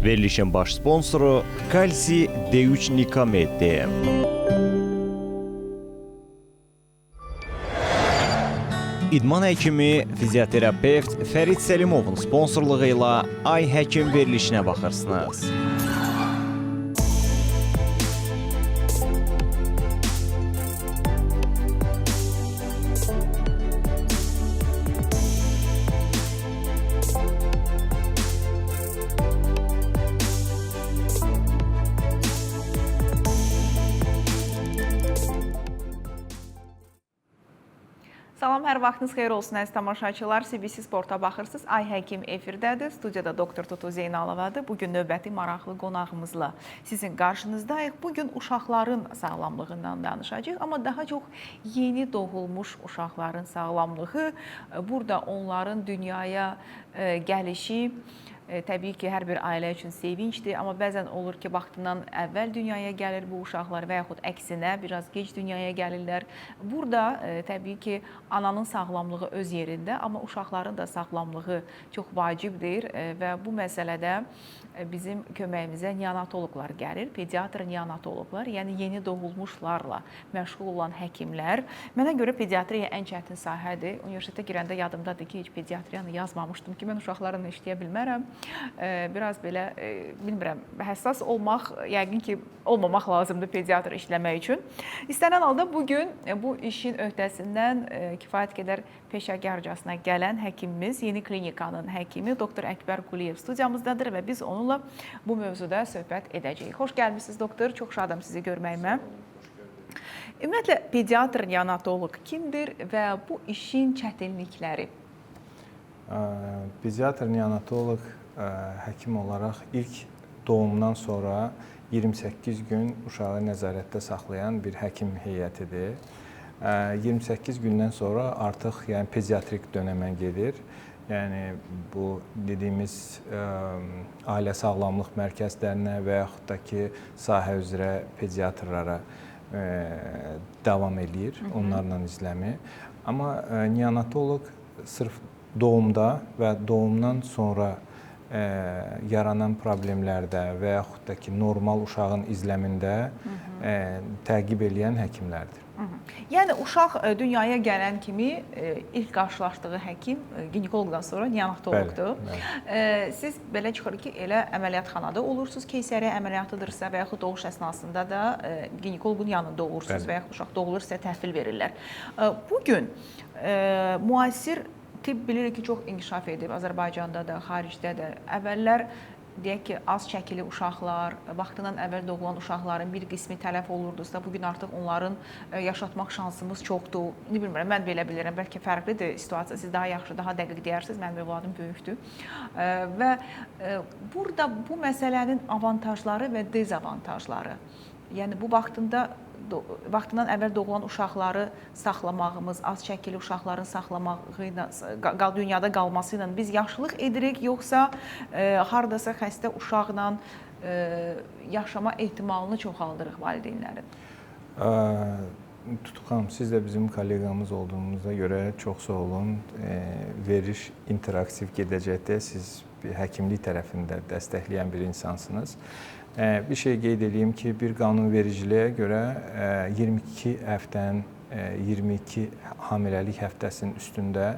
Verilişin baş sponsoru Kalsi D3 Nikamed. İdman həkimi, fizioterapevt Fərid Səlimovun sponsorluğu ilə Ay Həkim verilişinə baxırsınız. Salam, hər vaxtınız xeyir olsun əziz tamaşaçılar. CBC Sporta baxırsınız. Ay Həkim efirdədir. Studiyada doktor Tutu Zeynalovadır. Bugün növbəti maraqlı qonağımızla sizin qarşınızdayıq. Bugün uşaqların sağlamlığından danışacağıq. Amma daha çox yeni doğulmuş uşaqların sağlamlığı, burada onların dünyaya gəlişi, təbii ki, hər bir ailə üçün sevincdir, amma bəzən olur ki, vaxtından əvvəl dünyaya gəlir bu uşaqlar və yaxud əksinə, biraz gec dünyaya gəlirlər. Burada təbii ki, ananın sağlamlığı öz yerində, amma uşaqların da sağlamlığı çox vacibdir və bu məsələdə bizim köməyimizə neonatoloqlar gəlir, pediatr neonatoloqlar, yəni yeni doğulmuşlarla məşğul olan həkimlər. Mənə görə pediatriya ən çətin sahədir. Universitetə girəndə yadımdadır ki, heç pediatriyanı yazmamışdım ki, mən uşaqlarla işləyə bilmərəm. Biraz belə, bilmirəm, həssas olmaq, yəqin ki, olmamaq lazımdır pediatr işləmək üçün. İstənilən halda bugün bu işin öhdəsindən kifayət qədər peşəkarcasına gələn həkimimiz, Yeni Klinikanın həkimi doktor Əkbər Quliyev studiyamızdadır və biz onunla bu mövzuda söhbət edəcəyik. Xoş gəlmişsiniz doktor, çox şadam sizi görməyimə. Ümumiyyətlə, pediatr neonatoloq kimdir və bu işin çətinlikləri? Pediatr neonatoloq həkim olaraq ilk doğumdan sonra 28 gün uşağı nəzarətdə saxlayan bir həkim heyətidir. 28 gündən sonra artıq pediatrik dönəmə gedir. Yəni bu dediyimiz ailə sağlamlıq mərkəzlərinə və yaxud da ki, sahə üzrə pediatrlara davam eləyir, onlarla izləmi. Amma neonatoloq sırf doğumda və doğumdan sonra yaranan problemlərdə və yaxud da ki, normal uşağın izləmində təqib eləyən həkimlərdir. Yəni, uşaq dünyaya gələn kimi ilk qarşılaşdığı həkim ginekoloqdan sonra neonatoloqdur. Siz belə çıxır ki, elə əməliyyatxanada olursunuz, keysəriyyə əməliyyatıdırsa və yaxud doğuş əsnasında da ginekoloqun yanında olursunuz və yaxud uşaq doğulur, sizə təhvil verirlər. Bugün müasir tibb bilirik ki, çox inkişaf edib Azərbaycanda da, xaricdə də. Əvvəllər deyək ki, az çəkili uşaqlar, vaxtından əvvəl doğulan uşaqların bir qismi tələf olurdusa, bugün artıq onların yaşatmaq şansımız çoxdur. Bilmirəm, mən belə bilirəm, bəlkə fərqlidir situasiya, siz daha yaxşı, daha dəqiq deyərsiniz, mənim övladım böyükdür. Və burada bu məsələnin avantajları və dezavantajları, yəni bu vaxtından əvvəl doğulan uşaqları saxlamağımız, az çəkili uşaqların saxlamağı ilə, dünyada qalması ilə biz yaşlılıq edirik, yoxsa hardasa xəstə uşaqla yaşama ehtimalını çoxaldırıq valideynlərin? Tutuq xanım, siz də bizim kolleqamız olduğumuza görə çox sağ olun. Veriş interaktiv gedəcəkdə siz həkimlik tərəfində dəstəkləyən bir insansınız. Bir şey qeyd edeyim ki, bir qanunvericiliyə görə 22 həftənin 22 hamiləlik həftəsinin üstündə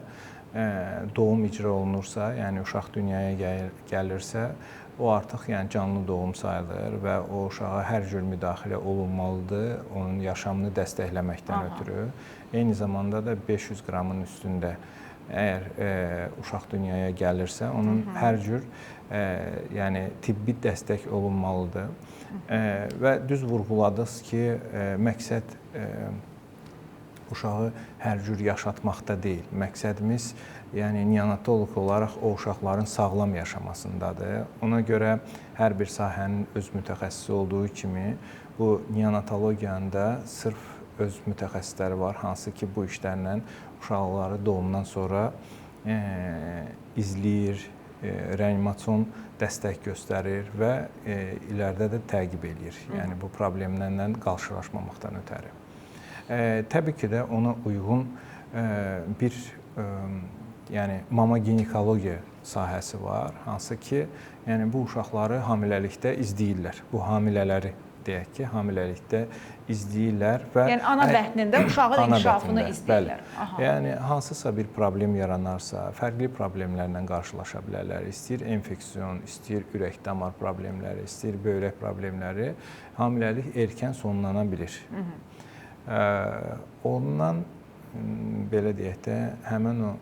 doğum icra olunursa, yəni uşaq dünyaya gəlirsə, o artıq canlı doğum sayılır və o uşağa hər cür müdaxilə olunmalıdır, onun yaşamını dəstəkləməkdən ötürü. Eyni zamanda da 500 qramın üstündə əgər uşaq dünyaya gəlirsə, onun hər cür tibbi dəstək olunmalıdır. Və düz vurğuladınız ki, məqsəd uşağı hər cür yaşatmaqda deyil. Məqsədimiz neonatoloq olaraq o uşaqların sağlam yaşamasındadır. Ona görə hər bir sahənin öz mütəxəssisi olduğu kimi, bu neonatologiyanın da sırf öz mütəxəssisləri var, hansı ki, bu işlərlə uşaqları doğumdan sonra izləyir, reanimasyon dəstək göstərir və ilərdə də təqib eləyir. Yəni, bu problemlərlə qarşılaşmamaqdan ötəri. Təbii ki də ona uyğun bir yəni mama ginekologiya sahəsi var, hansı ki, yəni bu uşaqları hamiləlikdə izləyirlər. Bu hamilələri deyək ki, hamiləlikdə izləyirlər və yəni ana bətnində uşağın inkişafını izləyirlər. Aha. Yəni hansısa bir problem yaranarsa, fərqli problemlərlə qarşılaşa bilərlər. İstəyir infeksion, istəyir ürək-damar problemləri, istəyir böyrək problemləri, hamiləlik erkən sonlana bilir. Ondan belə deyək də, həmin o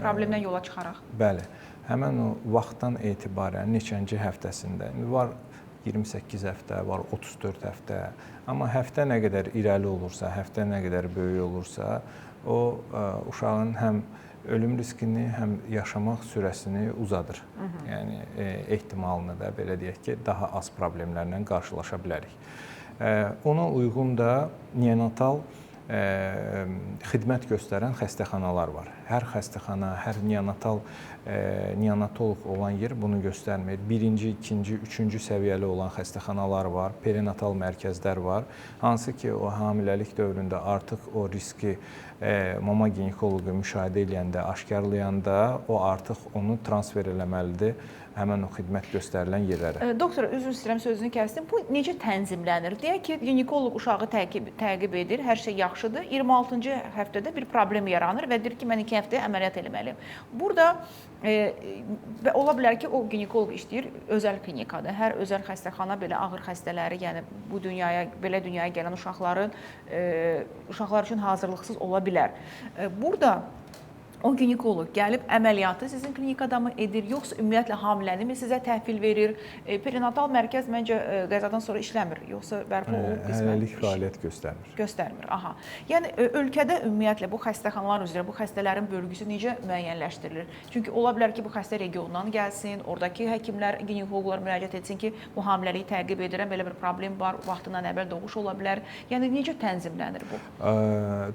problemdən yola çıxaraq. Bəli, həmin o vaxtdan etibarən neçənci həftəsində var 28 həftə, var 34 həftə. Amma həftə nə qədər irəli olursa, həftə nə qədər böyük olursa, o uşağın həm ölüm riskini, həm yaşamaq sürəsini uzadır. Yəni ehtimalını da belə deyək ki, daha az problemlərlə qarşılaşa bilərik. Ona uyğun da neonatal xidmət göstərən xəstəxanalar var. Hər xəstəxana, hər neonatoloq olan yer bunu göstərmir. Birinci, ikinci, üçüncü səviyyəli olan xəstəxanalar var, perinatal mərkəzlər var. Hansı ki, o hamiləlik dövründə artıq o riski mama ginekoloqu müşahidə edəndə, aşkarlayanda o artıq onu transfer eləməlidir həmən o xidmət göstərilən yerlərə. Doktor, üzr istəyirəm, sözünü kəsdim. Bu necə tənzimlənir? Deyək ki, ginekoloq uşağı təqib edir, hər şey yaxşıdır. 26-cı həftədə bir problem yaranır və deyir ki, mən 2 həftəyə əməliyyat eləməliyim. Burada ola bilər ki, o ginekoloq işləyir özəl klinikada. Hər özəl xəstəxana belə ağır xəstələri, yəni bu dünyaya, belə dünyaya gələn uşaqlar üçün hazırlıqsız ola bilər. Burada o ginekoloq gəlib əməliyyatı sizin klinikada mı edir, yoxsa ümumiyyətlə hamiləni mi sizə təhvil verir? Perinatal mərkəz məncə qəzadan sonra işləmir, yoxsa bərpa olub qismən? Hələlik fəaliyyət göstərmir. Göstərmir, aha. Yəni ölkədə ümumiyyətlə bu xəstəxanalar üzrə bu xəstələrin bölgüsü necə müəyyənləşdirilir? Çünki ola bilər ki, bu xəstə regiondan gəlsin, oradakı həkimlər, ginekoloqlar müraciət etsin ki, bu hamiləliyi təqib edirəm, belə bir problem var, vaxtından əvvəl doğuş ola bilər. Yəni necə tənzimlənir bu?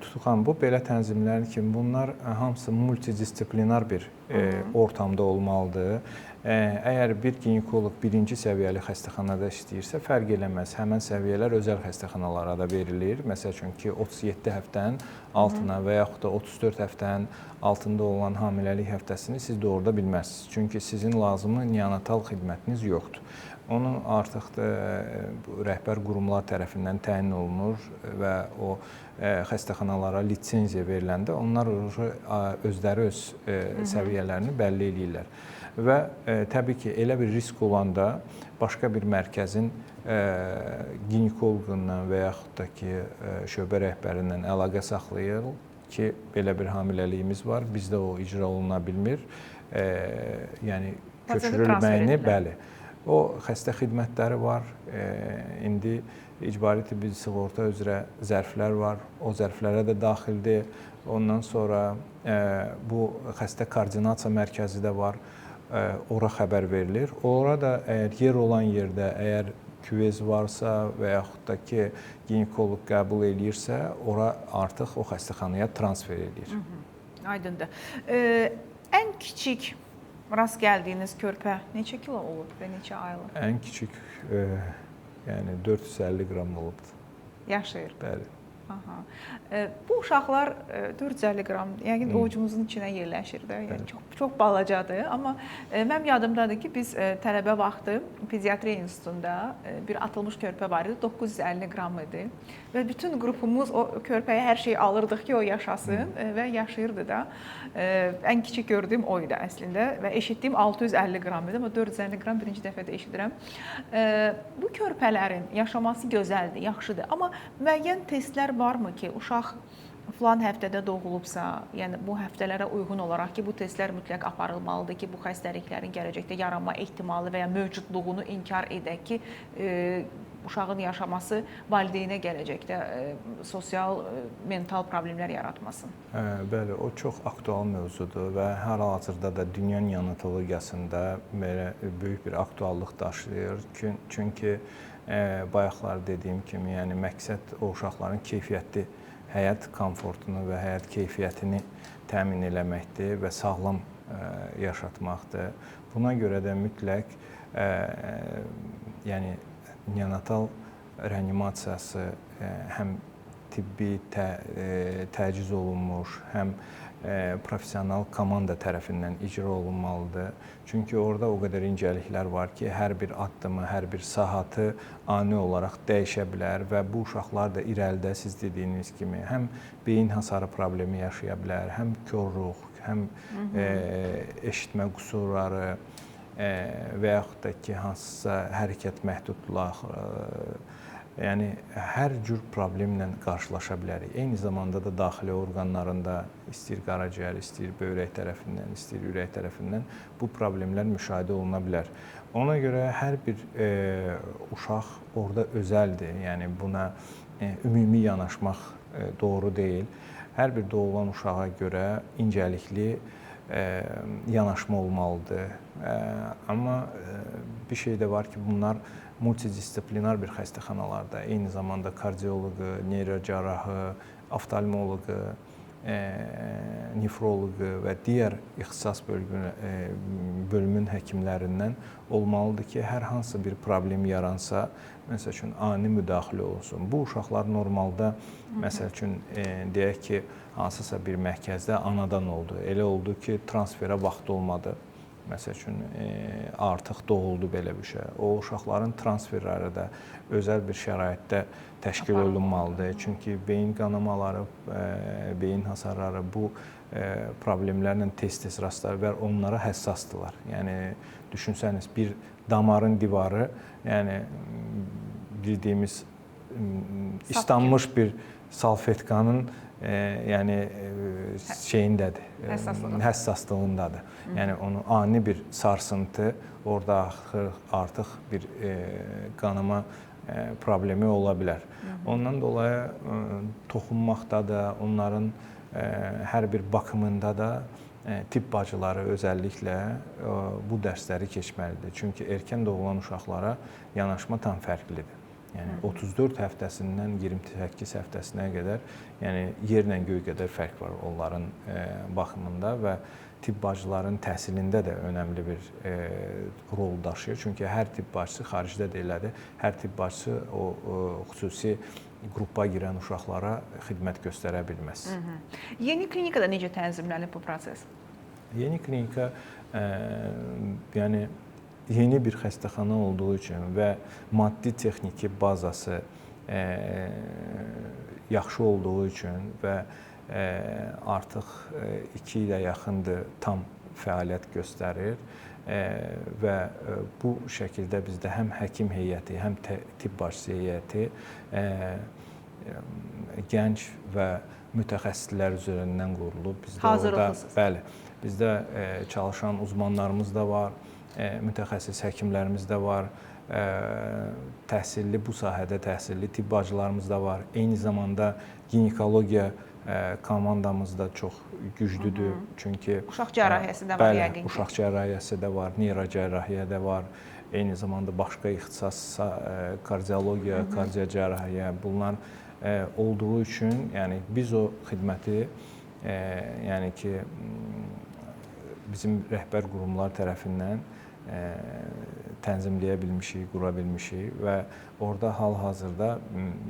Tutu xanım, bu belə tənzimlənir ki, bunlar hamısı multidisiplinar bir ortamda olmalıdır. Əgər bir ginekoloq birinci səviyyəli xəstəxanada işləyirsə, fərq eləməz. Həmən səviyyələr özəl xəstəxanalara da verilir. Məsəl üçün ki, 37 həftənin altına və yaxud da 34 həftənin altında olan hamiləlik həftəsini siz doğurda bilməzsiniz. Çünki sizin lazımı neonatal xidmətiniz yoxdur. Onu artıq da rəhbər qurumlar tərəfindən təyin olunur və o xəstəxanalara lisenziya veriləndə onlar özləri öz səviyyələrini bəlli eləyirlər. Və təbii ki, elə bir risk olanda başqa bir mərkəzin ginekoloqundan və yaxud da ki, şöbə rəhbərindən əlaqə saxlayır ki, belə bir hamiləliyimiz var, bizdə o icra oluna bilmir. Yəni köçürülməyini, bəli. O xəstə xidmətləri var. İndi icbari tibbi sığorta üzrə zərflər var. O zərflərə də daxildir. Ondan sonra bu xəstə koordinasiya mərkəzi də var. Ora xəbər verilir. Ora da əgər yer olan yerdə, əgər küvez varsa və yaxud da ki, ginekoloq qəbul eləyirsə, ora artıq o xəstəxanaya transfer edir. Aydındır. Ən kiçik rast gəldiyiniz körpə neçə kilo olub və neçə aylıq? Ən kiçik, yəni 450 qram olubdur. Yaşayır. Bəli. Aha. Bu uşaqlar 450 qram, yəni ovucumuzun içinə yerləşir də. Yəni çox balacadır, amma mənim yadımdadır ki, biz tələbə vaxtı pediatriya institutunda bir atılmış körpə var idi, 950 qram idi və bütün qrupumuz o körpəyə hər şeyi alırdıq ki, o yaşasın və yaşayırdı da. Ən kiçik gördüyüm o idi əslində və eşitdiyim 650 qram idi, amma 450 qram birinci dəfədə eşidirəm. Bu körpələrin yaşaması gözəldir, yaxşıdır, amma müəyyən testlər varmı ki, uşaq filan həftədə doğulubsa, yəni bu həftələrə uyğun olaraq ki, bu testlər mütləq aparılmalıdır ki, bu xəstəliklərin gələcəkdə yaranma ehtimalı və ya mövcudluğunu inkar edək ki, uşağın yaşaması valideynə gələcəkdə sosial, mental problemlər yaratmasın. Bəli, o çox aktual mövzudur və hal-hazırda da dünya neonatologiyasında belə böyük bir aktuallıq daşıyır. Çünki bayaqlar dediyim kimi, yəni məqsəd o uşaqların keyfiyyətli həyat komfortunu və həyat keyfiyyətini təmin eləməkdir və sağlam yaşatmaqdır. Buna görə də mütləq yəni neonatal reanimasiyası həm tibbi təciz olunmuş, həm professional komanda tərəfindən icra olunmalıdır. Çünki orada o qədər incəliklər var ki, hər bir addımı, hər bir saatı ani olaraq dəyişə bilər və bu uşaqlar da irəlidə siz dediyiniz kimi həm beyin hasarı problemi yaşaya bilər, həm korluq, həm eşitmə qüsurları və yaxud da ki, hansısa hərəkət məhdudluq, yəni hər cür problemlə qarşılaşa bilərik. Eyni zamanda da daxili orqanlarında istəyir qaraciyər, istəyir böyrək tərəfindən, istəyir ürək tərəfindən bu problemlər müşahidə oluna bilər. Ona görə hər bir uşaq orada özəldir. Yəni buna ümumi yanaşmaq doğru deyil. Hər bir doğulan uşağa görə incəlikli yanaşma olmalıdır. Amma bir şey də var ki, bunlar multidisiplinar bir xəstəxanalarda, eyni zamanda kardioloqu, neyrocərrahı, oftalmoloqu, nefroloqu və digər ixtisas bölümün həkimlərindən olmalıdır ki, hər hansı bir problem yaransa, məsəl üçün ani müdaxilə olsun. Bu uşaqlar normalda, məsəl üçün deyək ki, hansısa bir mərkəzdə anadan oldu. Elə oldu ki, transferə vaxt olmadı. Məsəl üçün, artıq doğuldu belə bir şey. O uşaqların transferləri də özəl bir şəraitdə təşkil olunmalıdır. Çünki beyin qanamaları, beyin hasarları bu problemlərlə tez-tez rastlar və onlara həssasdırlar. Yəni, düşünsəniz, bir damarın divarı, yəni bildiyimiz islanmış bir salfetkanın yəni şeyindədir, həssaslığındadır. Yəni onu ani bir sarsıntı, orada artıq bir qanama problemi ola bilər. Ondan dolayı toxunmaqda da, onların hər bir baxımında da tibb bacıları özəlliklə bu dərsləri keçməlidir. Çünki erkən doğulan uşaqlara yanaşma tam fərqlidir. Yəni 34 həftəsindən 28 həftəsinə qədər, yəni yerlə göy qədər fərq var onların baxımında və tibb bacıların təhsilində də önəmli bir rol daşıyır. Çünki hər tibb bacısı xaricdə də elədir. Hər tibb bacısı o xüsusi qrupa girən uşaqlara xidmət göstərə bilməz. Yeni klinikada necə tənzimlənib bu proses? Yeni klinika yəni yeni bir xəstəxana olduğu üçün və maddi texniki bazası yaxşı olduğu üçün və artıq 2 ilə yaxındır tam fəaliyyət göstərir və bu şəkildə bizdə həm həkim heyəti, həm tibb bacısı heyəti gənc və mütəxəssislər üzərindən qurulub. Hazırlıqlısınız. Bəli, bizdə çalışan uzmanlarımız da var, mütəxəssis həkimlərimiz də var, təhsilli bu sahədə təhsilli tibb bacılarımız da var. Eyni zamanda ginekologiya komandamız da çox güclüdür. Çünki uşaq cərrahiyyəsi də var yəqin ki. Uşaq cərrahiyyəsi də var, neyrocərrahiyyə də var. Eyni zamanda başqa ixtisas kardiologiya, kardiocərrahiyyə bunlar olduğu üçün, yəni biz o xidməti yəni ki bizim rəhbər qurumlar tərəfindən tənzimləyə bilmişik, qura bilmişik və orada hal-hazırda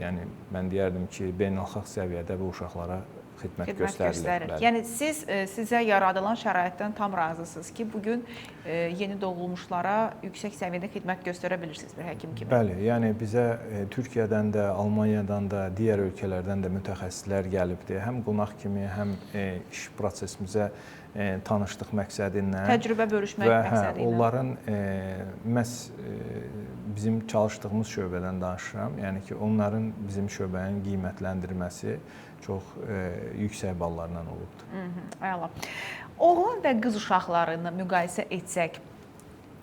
yəni mən deyərdim ki, beynəlxalq səviyyədə bu uşaqlara xidmət göstərilir. Yəni sizə yaradılan şəraitdən tam razısınız ki, bugün yeni doğulmuşlara yüksək səviyyədə xidmət göstərə bilirsiniz bir həkim kimi. Bəli, yəni bizə Türkiyədən də, Almaniyadan da, digər ölkələrdən də mütəxəssislər gəlibdir. Həm qonaq kimi, həm iş prosesimizə tanışlıq məqsədindən. Təcrübə bölüşmək məqsədilə. Onların məhz bizim çalışdığımız şöbədən danışıram. Yəni ki, onların bizim şöbənin qiymətləndirməsi çox yüksək ballarla olubdur. Əla. Oğlan və qız uşaqlarını müqayisə etsək,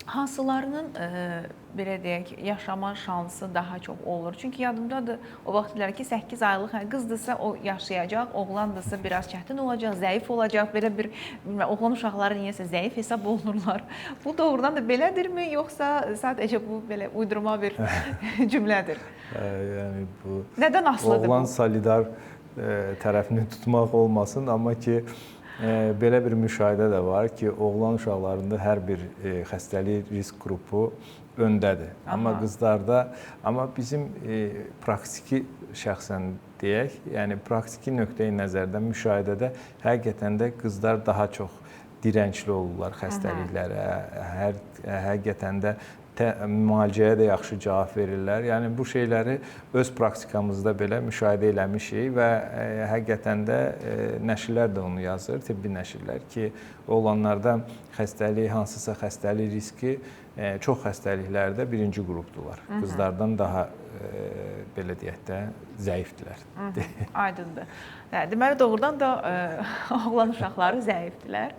hansılarının belə deyək, yaşama şansı daha çox olur? Çünki yadımdadır o vaxtlar ki, 8 aylıq qızdırsa o yaşayacaq, oğlandırsa biraz çətin olacaq, zəif olacaq. Belə bir oğlan uşaqları niyəsə zəif hesab olunurlar. Bu doğrudan da belədirmi, yoxsa sadəcə bu belə uydurma bir cümlədir? Yəni bu nədən asılıdır bu? Oğlan solidar tərəfini tutmaq olmasın, amma ki Belə bir müşahidə də var ki, oğlan uşaqlarında hər bir xəstəlik risk qrupu öndədir. Amma qızlarda, amma bizim praktiki şəxsən deyək, yəni praktiki nöqteyi nəzərdən müşahidədə həqiqətən də qızlar daha çox dirəncli olurlar xəstəliklərə, həqiqətən də müalicəyə də yaxşı cavab verirlər. Yəni bu şeyləri öz praktikamızda belə müşahidə eləmişik və həqiqətən də nəşrlər də onu yazır, tibbi nəşrlər ki, oğlanlarda xəstəlik, hansısa xəstəlik riski çox xəstəliklərdə birinci qrupdurlar. Qızlardan daha belə deyək də zəifdirlər. Aydındır. Deməli doğrudan da oğlan uşaqları zəifdirlər.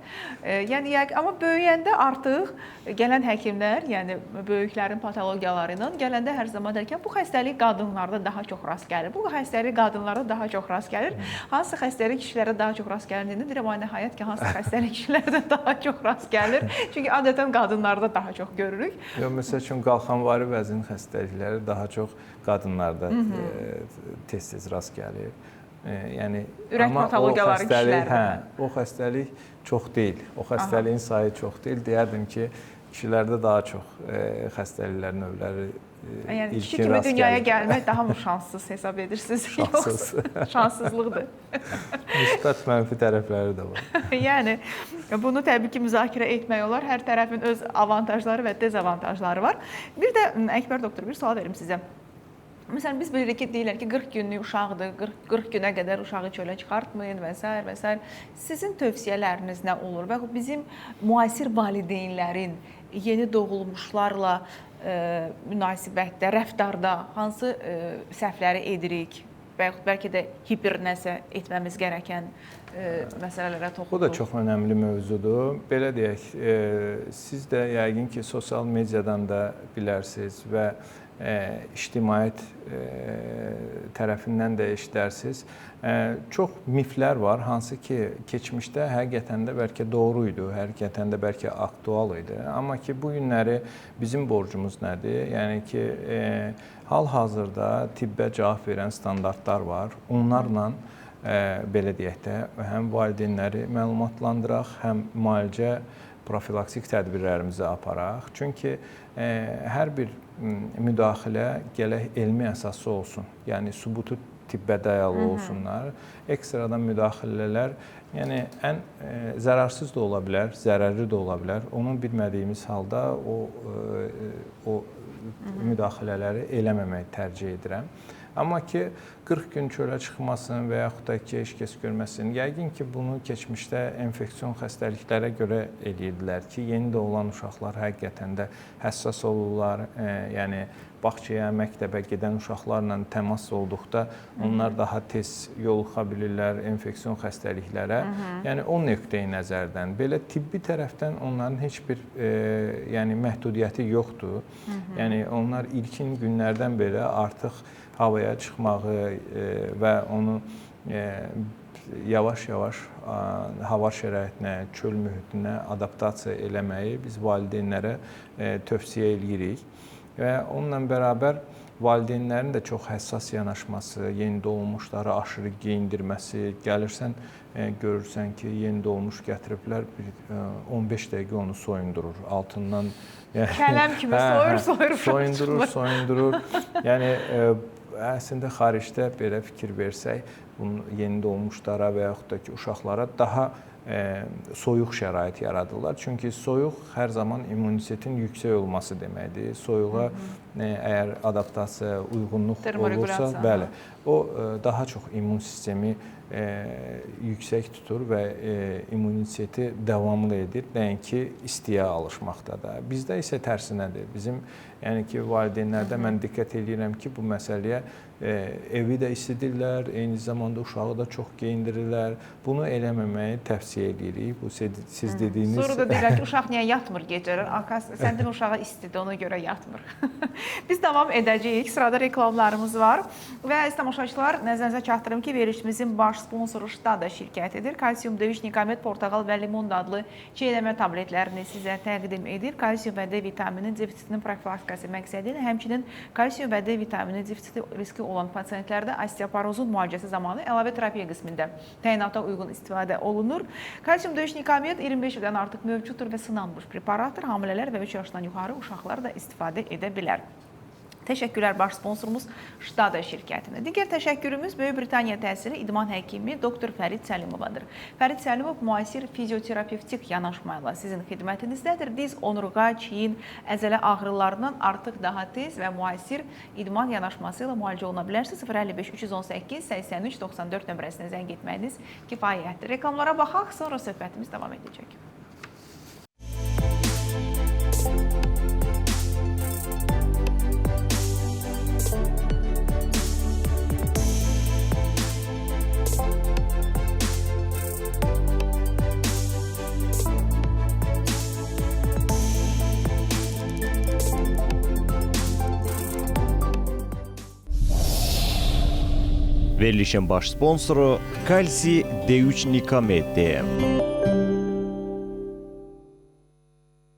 Yəni amma böyüyəndə artıq gələn həkimlər, yəni böyüklərin patologiyaları ilə gələndə hər zaman deyirlər ki, bu xəstəlik qadınlarda daha çox rast gəlir. Bu xəstəlik qadınlarda daha çox rast gəlir. Hansı xəstəlik kişilərdə daha çox rast gəlir deyəndə deyirəm, ay nəhayət ki, hansı xəstəlik kişilərdə daha çox rast gəlir. Çünki adətən qadınlarda daha çox görürük. Yox, məsəl üçün qalxanvari vəzin xəstəlikləri daha çox qadınlarda tez-tez rast gəlir. Yəni ürək patologiyaları kişilərdə. O xəstəlik çox deyil. O xəstəliyin sayı çox deyil. Deyərdim ki, kişilərdə daha çox xəstəliklər növləri yəni kişi kimi dünyaya gəlmək daha mı şanssız hesab edirsiniz? Şanssız. Şanssızlıqdır. Müsbət mənfi tərəfləri də var. Yəni bunu təbii ki, müzakirə etmək olar. Hər tərəfin öz avantajları və dezavantajları var. Bir də Əkbər doktor, bir sual verim sizə. Məsələn, biz bilirik ki, deyirlər ki, 40 günlük uşaqdır, 40 günə qədər uşağı çölə çıxartmayın və s. və s. Sizin tövsiyələriniz nə olur? Və bizim müasir valideynlərin yeni doğulmuşlarla münasibətdə, rəftarda hansı səhvləri edirik? Və yaxud bəlkə də hiper nəsə etməmiz gərəkən məsələlərə toxunuruq. Bu da çox önəmli mövzudur. Belə deyək, siz də yəqin ki, sosial mediadan da bilərsiniz və ictimaiyyət tərəfindən də eşidərsiniz. Çox miflər var, hansı ki, keçmişdə həqiqətən də bəlkə doğru idi, həqiqətən də bəlkə aktual idi. Amma ki, bu günləri bizim borcumuz nədir? Yəni ki, hal-hazırda tibbə cavab verən standartlar var. Onlarla belə deyək də, həm valideynləri məlumatlandıraq, həm müalicə, profilaksik tədbirlərimizi aparaq. Çünki hər bir müdaxilə gərək elmi əsaslı olsun. Yəni sübutu tibbə dayalı olsunlar. Ekstradan müdaxilələr, yəni ən zərərsіз də ola bilər, zərərli də ola bilər. Onu bilmədiyimiz halda o müdaxilələri eləməməyi tərcih edirəm. Amma ki, 40 gün çölə çıxmasın və yaxud da ki, heç kəs görməsin. Yəqin ki, bunu keçmişdə infeksion xəstəliklərə görə eləyirdilər ki, yeni doğulan uşaqlar həqiqətən də həssas olurlar. Yəni, bağçaya, məktəbə gedən uşaqlarla təmas olduqda onlar daha tez yoluxa bilirlər infeksion xəstəliklərə. Yəni, o nöqteyi nəzərdən. Belə tibbi tərəfdən onların heç bir məhdudiyyəti yoxdur. Yəni, onlar ilkin günlərdən belə artıq havaya çıxmağı və onu yavaş-yavaş hava şəraitinə, çöl mühitinə adaptasiya eləməyi biz valideynlərə tövsiyə edirik. Və onunla bərabər valideynlərin də çox həssas yanaşması, yeni doğulmuşları aşırı geyindirməsi, gəlirsən, görürsən ki, yeni doğulmuş gətiriblər, 15 dəqiqə onu soyundurur, altından. Kələm kimi soyundurur. Soyundurur. Yəni, əslində xaricdə belə fikir versək, yeni doğulmuşlara və yaxud da ki, uşaqlara daha soyuq şərait yaradırlar. Çünki soyuq hər zaman immunitetin yüksək olması deməkdir. Soyuğa əgər adaptasiya, uyğunluq olursa, bəli, o daha çox immun sistemi yüksək tutur və immuniteti davamlı edir, nəinki istiyə alışmaqda da. Bizdə isə tərsinədir. Bizim, yəni ki, valideynlərdə mən diqqət edirəm ki, bu məsələyə evi də isidirlər, eyni zamanda uşağı da çox geyindirirlər. Bunu eləməməyi tövsiyə edirik. Bu siz dediyiniz... Sonra da deyirlər ki, uşaq niyə yatmır gecələr? Səndən uşağa istidir, ona görə yatmır. Biz davam edəcəyik. Sırada reklamlarımız var və tamaşaçılar, nəzərinizə çatdırım ki, verilişimizin baş sponsoru Ştada şirkətidir. Kalsium D3 Nikamet, portağal və limon adlı çeynəmə tabletlərini sizə təqdim edir. Kalsium və D vitamini defisitinin profilaktikası məqsədi ilə həmçinin kalsium və D vitamini defisiti riski olan pasientlərdə osteoporozun müalicəsi zamanı əlavə terapiya qismində təyinata uyğun istifadə olunur. Kalsium D3 Nikamet 25 ildən artıq mövcuddur və sınanmış preparatdır. Hamilələr və 3 yaşdan yuxarı uşaqlar da istifadə edə bilər. Təşəkkürlər baş sponsorumuz Ştada şirkətinə. Digər təşəkkürümüz Böyük Britaniya təsiri idman həkimi Dr. Fərid Səlimovadır. Fərid Səlimov müasir fizioterapevtik yanaşmayla sizin xidmətinizdədir. Diz, onurğa, çiyin, əzələ ağrılarından artıq daha tez və müasir idman yanaşması ilə müalicə oluna bilərsiniz. 055 318 83 94 nömrəsinə zəng etməyiniz kifayətdir. Reklamlara baxaq, sonra söhbətimiz davam edəcək. Verilişin baş sponsoru Kalsi D3 Nikamet.